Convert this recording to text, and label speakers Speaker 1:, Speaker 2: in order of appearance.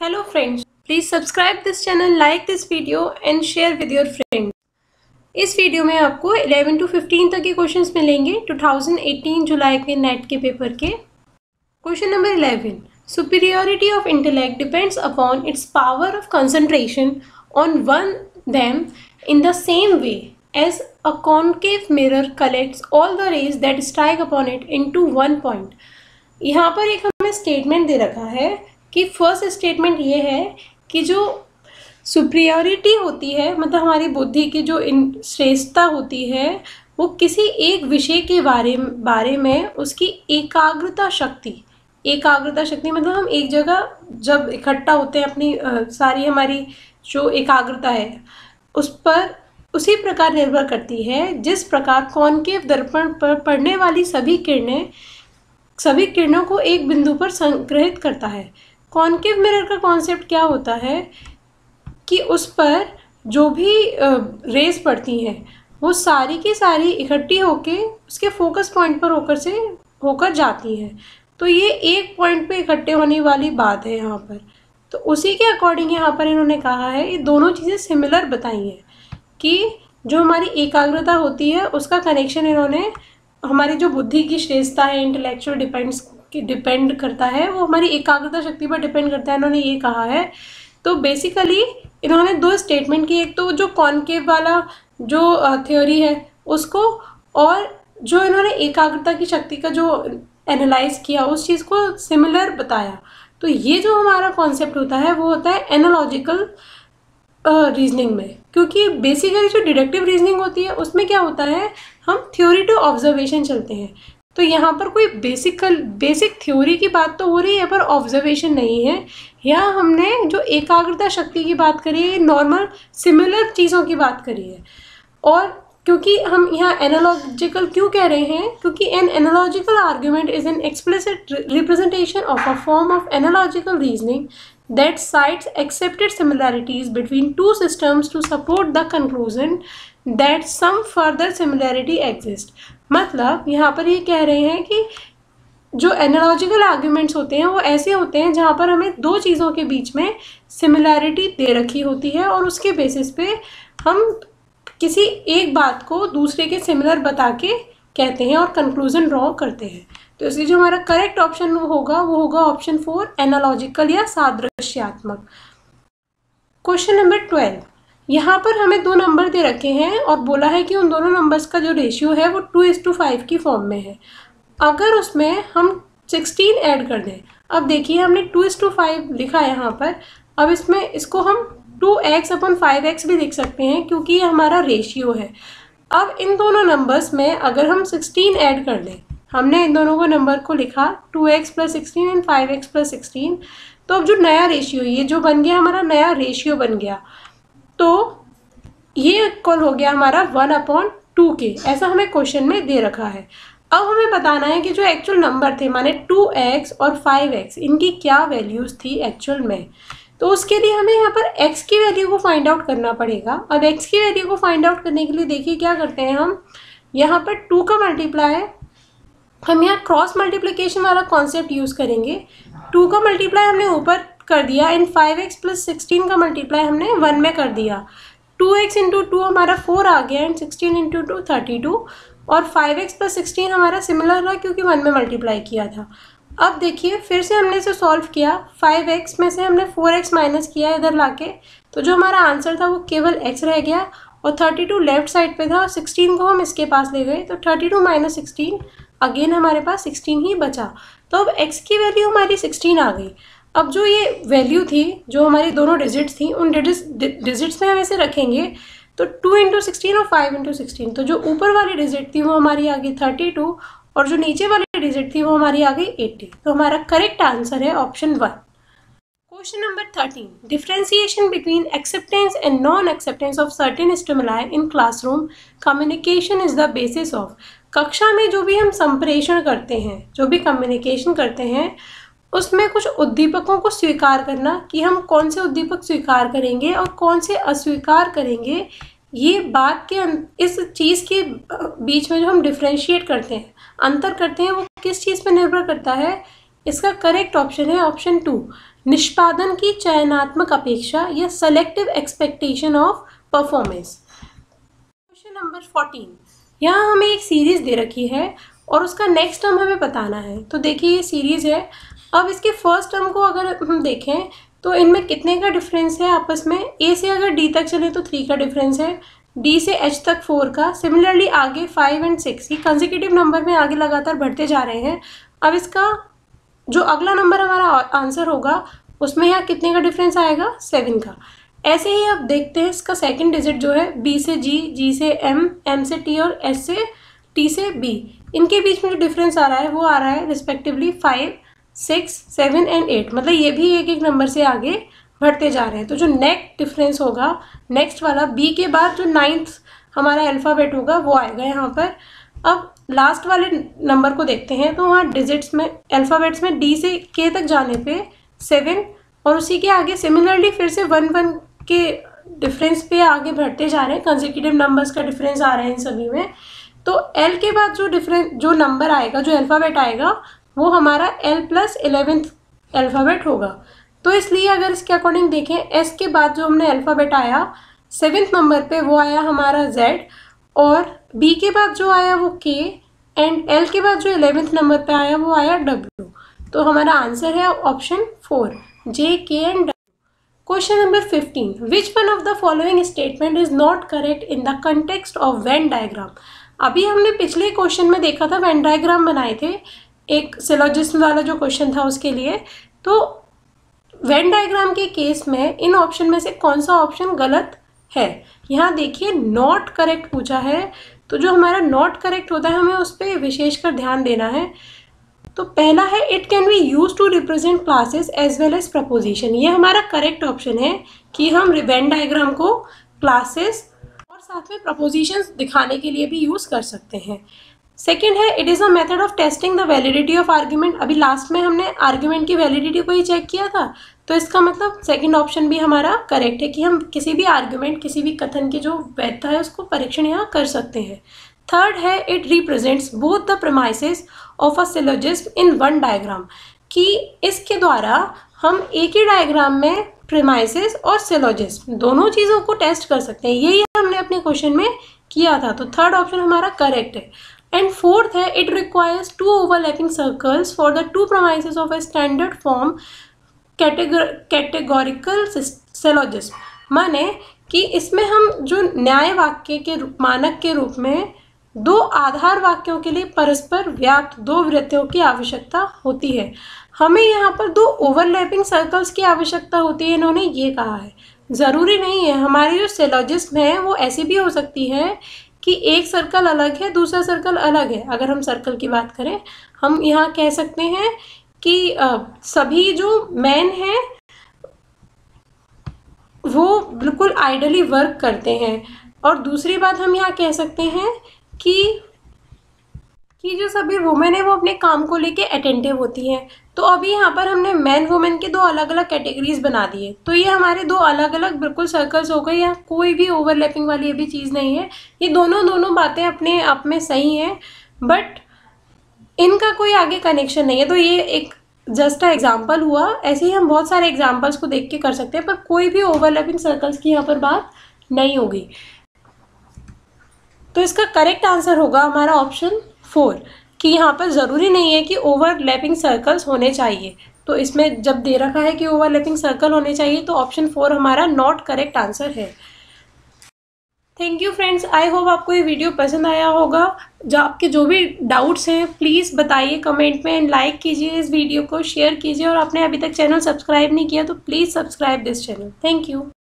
Speaker 1: Hello friends, please subscribe this channel, like this video and share with your friends. इस video में आपको 11 to 15 तक के questions मिलेंगे 2018 जुलाई के नेट के पेपर के। Question number 11, superiority of intellect depends upon its power of concentration on one them in the same way as a concave mirror collects all the rays that strike upon it into one point। यहाँ पर एक हमें statement दे रखा है कि first statement ये है कि जो सुपीरियरिटी होती है, मतलब हमारी बुद्धि की जो श्रेष्ठता होती है, वो किसी एक विषय के बारे में उसकी एकाग्रता शक्ति मतलब हम एक जगह जब इकट्ठा होते हैं अपनी सारी हमारी जो एकाग्रता है उस पर उसी प्रकार निर्भर करती है जिस प्रकार कॉनकेव दर्पण पर पड़ने वाली सभी किरणों को एक बिंदु पर संग्रहित करता है। कॉनकेव मिरर का कॉन्सेप्ट क्या होता है कि उस पर जो भी रेस पड़ती हैं वो सारी की सारी इकट्ठी होके उसके फोकस पॉइंट पर होकर जाती हैं। तो ये एक पॉइंट पे इकट्ठे होने वाली बात है यहाँ पर। तो उसी के अकॉर्डिंग यहाँ पर इन्होंने कहा है, ये दोनों चीज़ें सिमिलर बताई हैं कि जो हमारी एकाग्रता होती है उसका कनेक्शन इन्होंने हमारी जो बुद्धि की श्रेष्ठता है, इंटेलेक्चुअल डिपेंड करता है, वो हमारी एकाग्रता शक्ति पर डिपेंड करता है, इन्होंने ये कहा है। तो बेसिकली इन्होंने दो स्टेटमेंट की, एक तो जो कॉनकेव वाला जो थ्योरी है उसको, और जो इन्होंने एकाग्रता की शक्ति का जो एनालाइज किया उस चीज़ को सिमिलर बताया। तो ये जो हमारा कॉन्सेप्ट होता है वो होता है एनालॉजिकल रीजनिंग में, क्योंकि बेसिकली जो डिडक्टिव रीजनिंग होती है उसमें क्या होता है, हम थ्योरी टू ऑब्जर्वेशन चलते हैं। तो यहाँ पर कोई बेसिक थ्योरी की बात तो हो रही है पर ऑब्जर्वेशन नहीं है। यहाँ हमने जो एकाग्रता शक्ति की बात करी है, नॉर्मल सिमिलर चीज़ों की बात करी है। और क्योंकि हम यहाँ एनालॉजिकल क्यों कह रहे हैं, क्योंकि an analogical argument is an explicit representation of a form of analogical reasoning that cites accepted similarities between two systems to support the conclusion that some further similarity exists। मतलब यहाँ पर ये कह रहे हैं कि जो एनालॉजिकल आर्ग्यूमेंट्स होते हैं वो ऐसे होते हैं जहाँ पर हमें दो चीज़ों के बीच में सिमिलैरिटी दे रखी होती है और उसके बेसिस पे हम किसी एक बात को दूसरे के सिमिलर बता के कहते हैं और कंक्लूजन ड्रॉ करते हैं। तो इसलिए जो हमारा करेक्ट ऑप्शन होगा वो होगा ऑप्शन 4, एनालॉजिकल या सादृश्यात्मक। क्वेश्चन नंबर 12, यहाँ पर हमें दो नंबर दे रखे हैं और बोला है कि उन दोनों नंबर्स का जो रेशियो है वो 2:5 की फॉर्म में है। अगर उसमें हम 16 ऐड कर दें, अब देखिए हमने 2:5 लिखा है यहाँ पर, अब इसको हम 2x/5x भी लिख सकते हैं क्योंकि ये हमारा रेशियो है। अब इन दोनों नंबर्स में अगर हम 16 ऐड कर दें, हमने इन दोनों को नंबर को लिखा 2x + 16 एंड 5x + 16, तो अब जो नया रेशियो, ये जो बन गया हमारा नया रेशियो बन गया, तो ये इक्वल हो गया हमारा 1/2 के। ऐसा हमें क्वेश्चन में दे रखा है। अब हमें बताना है कि जो एक्चुअल नंबर थे माने 2x और 5x, इनकी क्या वैल्यूज़ थी एक्चुअल में। तो उसके लिए हमें यहाँ पर x की वैल्यू को फाइंड आउट करना पड़ेगा। अब x की वैल्यू को फाइंड आउट करने के लिए देखिए क्या करते हैं, हम यहाँ पर 2 का मल्टीप्लाई, हम यहाँ क्रॉस मल्टीप्लिकेशन वाला कॉन्सेप्ट यूज़ करेंगे। 2 का मल्टीप्लाई हमने ऊपर कर दिया एंड 5x + 16 का मल्टीप्लाई हमने 1 में कर दिया। 2x × 2 हमारा 4 आ गया एंड 16 × 2 32, और 5x + 16 हमारा सिमिलर रहा क्योंकि 1 में मल्टीप्लाई किया था। अब देखिए फिर से हमने इसे सॉल्व किया, 5x में से हमने 4x माइनस किया इधर लाके, तो जो हमारा आंसर था वो केवल x रह गया और 32 लेफ्ट साइड पे था, 16 को हम इसके पास ले गए तो 32 - 16 अगेन हमारे पास 16 ही बचा। तो अब x की वैल्यू हमारी 16 आ गई। अब जो ये वैल्यू थी, जो हमारी दोनों डिजिट्स थी, उन डिजिट्स में हम इसे रखेंगे तो 2 × 16 और 5 × 16, तो जो ऊपर वाली डिजिट थी वो हमारी आ गई 32 और जो नीचे वाली डिजिट थी वो हमारी आ गई 80। तो हमारा करेक्ट आंसर है option 1। Question number 13, differentiation between acceptance and non acceptance of certain stimuli in classroom communication is the basis of. कक्षा में जो भी हम संप्रेषण करते हैं, जो भी कम्युनिकेशन करते हैं, उसमें कुछ उद्दीपकों को स्वीकार करना कि हम कौन से उद्दीपक स्वीकार करेंगे और कौन से अस्वीकार करेंगे, ये बात के इस चीज़ के बीच में जो हम डिफ्रेंशिएट करते हैं, अंतर करते हैं, वो किस चीज़ पर निर्भर करता है। इसका करेक्ट ऑप्शन है ऑप्शन 2, निष्पादन की चयनात्मक अपेक्षा या selective expectation of performance. Question number 14, यहाँ हमें एक सीरीज दे रखी है और उसका नेक्स्ट टर्म हमें बताना है। तो देखिए ये सीरीज है। अब इसके फर्स्ट टर्म को अगर हम देखें तो इनमें कितने का डिफरेंस है आपस में। ए से अगर डी तक चले तो 3 का डिफरेंस है, डी से एच तक 4 का, सिमिलरली आगे 5 और 6, ये कंसेक्यूटिव नंबर में आगे लगातार बढ़ते जा रहे हैं। अब इसका जो अगला नंबर हमारा आंसर होगा उसमें यहाँ कितने का डिफरेंस आएगा, 7 का। ऐसे ही आप देखते हैं इसका सेकंड डिजिट जो है बी से जी, जी से एम, एम से टी और एस से टी से बी, इनके बीच में जो डिफरेंस आ रहा है वो आ रहा है रिस्पेक्टिवली 5, 6, 7 एंड 8। मतलब ये भी एक एक नंबर से आगे बढ़ते जा रहे हैं। तो जो नेक्स्ट डिफरेंस होगा नेक्स्ट वाला बी के बाद जो 9th हमारा अल्फ़ाबेट होगा वो आएगा यहाँ पर। अब लास्ट वाले नंबर को देखते हैं तो वहाँ डिजिट्स में अल्फ़ाबेट्स में डी से के तक जाने पे 7 और उसी के आगे सिमिलरली फिर से 1 के डिफरेंस पे आगे बढ़ते जा रहे हैं। कंसेक्यूटिव नंबर्स का डिफरेंस आ रहा है इन सभी में। तो एल के बाद जो नंबर आएगा, जो अल्फ़ाबेट आएगा वो हमारा एल प्लस 11th अल्फ़ाबेट होगा। तो इसलिए अगर इसके अकॉर्डिंग देखें एस के बाद जो हमने अल्फ़ाबेट आया 7th नंबर पे वो आया हमारा जेड, और बी के बाद जो आया वो के, एंड एल के बाद जो 11th नंबर पे आया वो आया डब्ल्यू। तो हमारा आंसर है ऑप्शन 4, जे, के and W. Question number 15, which one of the following statement is not correct in the context of Venn diagram. अभी हमने पिछले क्वेश्चन में देखा था वेन डायग्राम बनाए थे, एक सिलोजिज्म वाला जो क्वेश्चन था उसके लिए। तो वेन डायग्राम के केस में इन ऑप्शन में से कौन सा ऑप्शन गलत है। यहाँ देखिए नॉट करेक्ट पूछा है, तो जो हमारा नॉट करेक्ट होता है हमें उस पर विशेषकर ध्यान देना है। तो पहला है it can be use to represent classes as well as proposition. ये हमारा करेक्ट ऑप्शन है कि हम वेन डायग्राम को क्लासेस और साथ में प्रपोजिशंस दिखाने के लिए भी यूज़ कर सकते हैं। सेकेंड है it is a method of testing the validity of argument. अभी लास्ट में हमने आर्ग्यूमेंट की वैलिडिटी को ही चेक किया था, तो इसका मतलब सेकेंड ऑप्शन भी हमारा करेक्ट है कि हम किसी भी आर्ग्यूमेंट, किसी भी कथन की जो वैधता है उसको परीक्षण यहाँ कर सकते हैं। थर्ड है it represents both the premises of a syllogism in one diagram, कि इसके द्वारा हम एक ही डायग्राम में प्रेमाइसेस और सिलोजिज्म दोनों चीज़ों को टेस्ट कर सकते हैं। यही हमने अपने क्वेश्चन में किया था, तो थर्ड ऑप्शन हमारा करेक्ट है। एंड फोर्थ है it requires 2 overlapping circles for the 2 premises of a standard form categorical syllogism. माने कि इसमें हम जो न्याय वाक्य के मानक के रूप में 2 आधार वाक्यों के लिए परस्पर व्याप्त 2 वृत्तियों की आवश्यकता होती है। हमें यहाँ पर 2 ओवरलैपिंग सर्कल्स की आवश्यकता होती है, इन्होंने ये कहा है। ज़रूरी नहीं है, हमारी जो सिलोजिज्म है वो ऐसी भी हो सकती है कि एक सर्कल अलग है दूसरा सर्कल अलग है। अगर हम सर्कल की बात करें, हम यहाँ कह सकते हैं कि सभी जो मैन हैं वो बिल्कुल आइडली वर्क करते हैं, और दूसरी बात हम यहाँ कह सकते हैं कि जो सभी वुमेन है वो अपने काम को लेके अटेंटिव होती हैं। तो अभी यहाँ पर हमने मैन वुमेन के 2 अलग अलग कैटेगरीज बना दिए, तो ये हमारे 2 अलग अलग बिल्कुल सर्कल्स हो गए। यहाँ कोई भी ओवरलैपिंग वाली अभी चीज़ नहीं है, ये दोनों बातें अपने आप में सही हैं, बट इनका कोई आगे कनेक्शन नहीं है। तो ये एक जस्ट अ एग्जाम्पल हुआ, ऐसे ही हम बहुत सारे एग्जाम्पल्स को देख के कर सकते हैं, पर कोई भी ओवरलैपिंग सर्कल्स की यहाँ पर बात नहीं होगी। तो इसका करेक्ट आंसर होगा हमारा ऑप्शन 4, कि यहाँ पर ज़रूरी नहीं है कि ओवरलैपिंग सर्कल्स होने चाहिए। तो इसमें जब दे रखा है कि ओवरलैपिंग सर्कल होने चाहिए तो ऑप्शन 4 हमारा नॉट करेक्ट आंसर है। Thank you friends, I hope आपको ये वीडियो पसंद आया होगा। आपके जो भी डाउट्स हैं प्लीज़ बताइए कमेंट में, लाइक कीजिए इस वीडियो को, शेयर कीजिए, और आपने अभी तक चैनल सब्सक्राइब नहीं किया तो please subscribe this channel. Thank you.